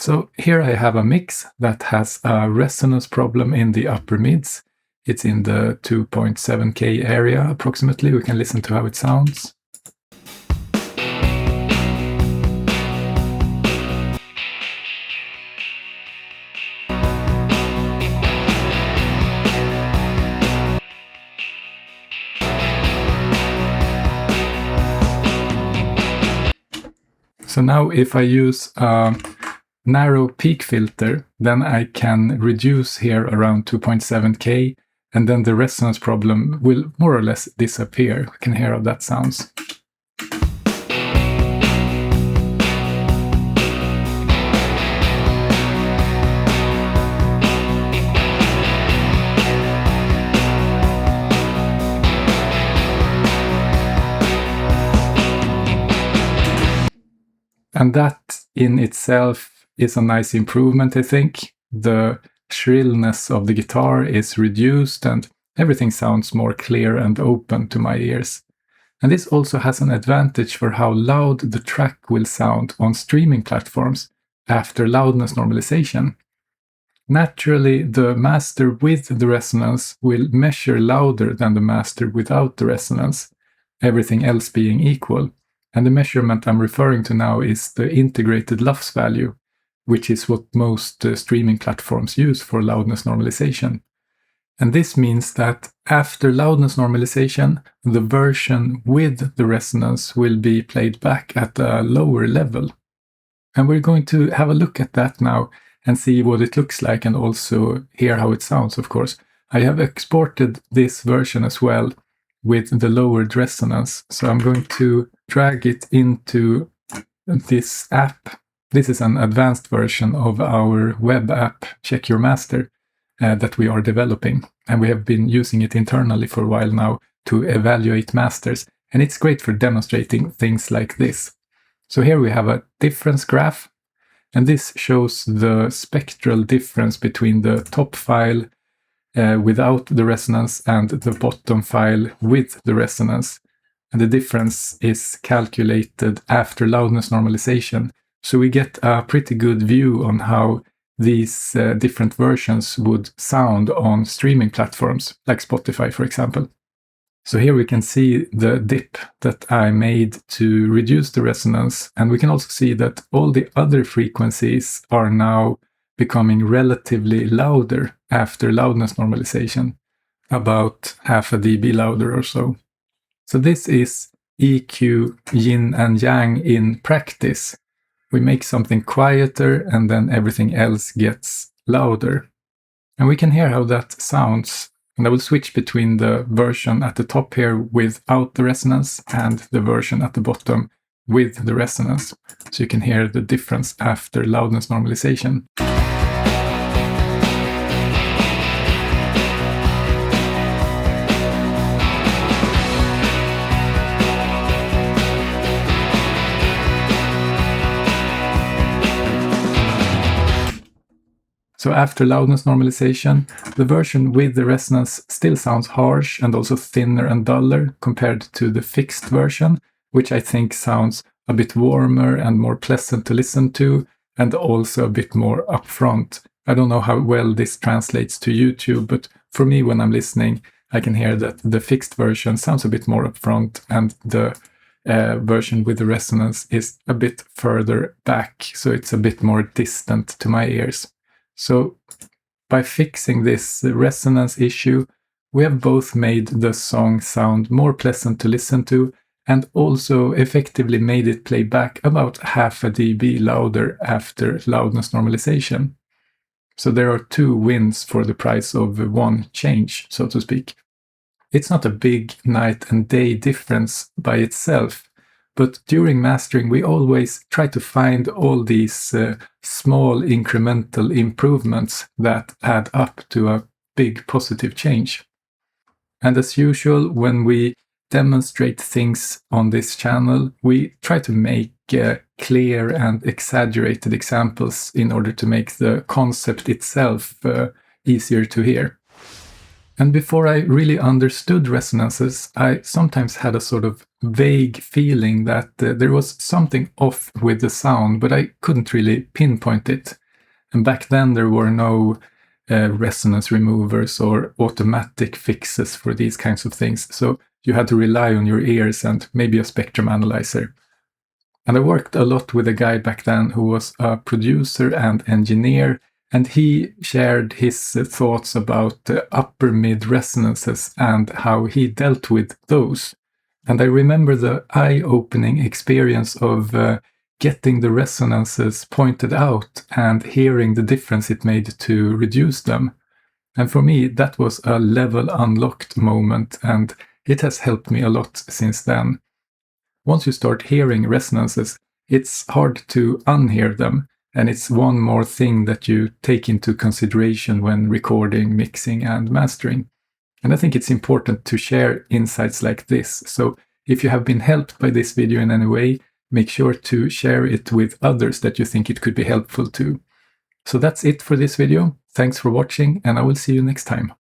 So here I have a mix that has a resonance problem in the upper mids. It's in the 2.7K area approximately. We can listen to how it sounds. So now if I use a narrow peak filter, then I can reduce here around 2.7K, and then the resonance problem will more or less disappear. We can hear how that sounds. And that in itself is a nice improvement, I think. The shrillness of the guitar is reduced and everything sounds more clear and open to my ears. And this also has an advantage for how loud the track will sound on streaming platforms after loudness normalization. Naturally, the master with the resonance will measure louder than the master without the resonance, everything else being equal. And the measurement I'm referring to now is the integrated LUFS value, which is what most streaming platforms use for loudness normalization. And this means that after loudness normalization, the version with the resonance will be played back at a lower level. And we're going to have a look at that now and see what it looks like and also hear how it sounds, of course. I have exported this version as well with the lowered resonance. So I'm going to drag it into this app. This is an advanced version of our web app, Check Your Master, that we are developing. And we have been using it internally for a while now to evaluate masters. And it's great for demonstrating things like this. So here we have a difference graph. And this shows the spectral difference between the top file without the resonance and the bottom file with the resonance. And the difference is calculated after loudness normalization. So we get a pretty good view on how these different versions would sound on streaming platforms, like Spotify, for example. So here we can see the dip that I made to reduce the resonance. And we can also see that all the other frequencies are now becoming relatively louder after loudness normalization, about half a dB louder or so. So this is EQ yin and yang in practice. We make something quieter and then everything else gets louder. And we can hear how that sounds. And I will switch between the version at the top here without the resonance and the version at the bottom with the resonance. So you can hear the difference after loudness normalization. So after loudness normalization, the version with the resonance still sounds harsh and also thinner and duller compared to the fixed version, which I think sounds a bit warmer and more pleasant to listen to, and also a bit more upfront. I don't know how well this translates to YouTube, but for me, when I'm listening, I can hear that the fixed version sounds a bit more upfront, and the version with the resonance is a bit further back, so it's a bit more distant to my ears. So by fixing this resonance issue, we have both made the song sound more pleasant to listen to and also effectively made it play back about half a dB louder after loudness normalization. So there are two wins for the price of one change, so to speak. It's not a big night and day difference by itself, but during mastering, we always try to find all these small incremental improvements that add up to a big positive change. And as usual, when we demonstrate things on this channel, we try to make clear and exaggerated examples in order to make the concept itself easier to hear. And before I really understood resonances, I sometimes had a sort of vague feeling that there was something off with the sound, but I couldn't really pinpoint it. And back then there were no resonance removers or automatic fixes for these kinds of things. So you had to rely on your ears and maybe a spectrum analyzer. And I worked a lot with a guy back then who was a producer and engineer, and he shared his thoughts about upper mid resonances and how he dealt with those. And I remember the eye-opening experience of getting the resonances pointed out and hearing the difference it made to reduce them. And for me, that was a level unlocked moment, and it has helped me a lot since then. Once you start hearing resonances, it's hard to unhear them, and it's one more thing that you take into consideration when recording, mixing, and mastering. And I think it's important to share insights like this. So if you have been helped by this video in any way, make sure to share it with others that you think it could be helpful to. So that's it for this video. Thanks for watching, and I will see you next time.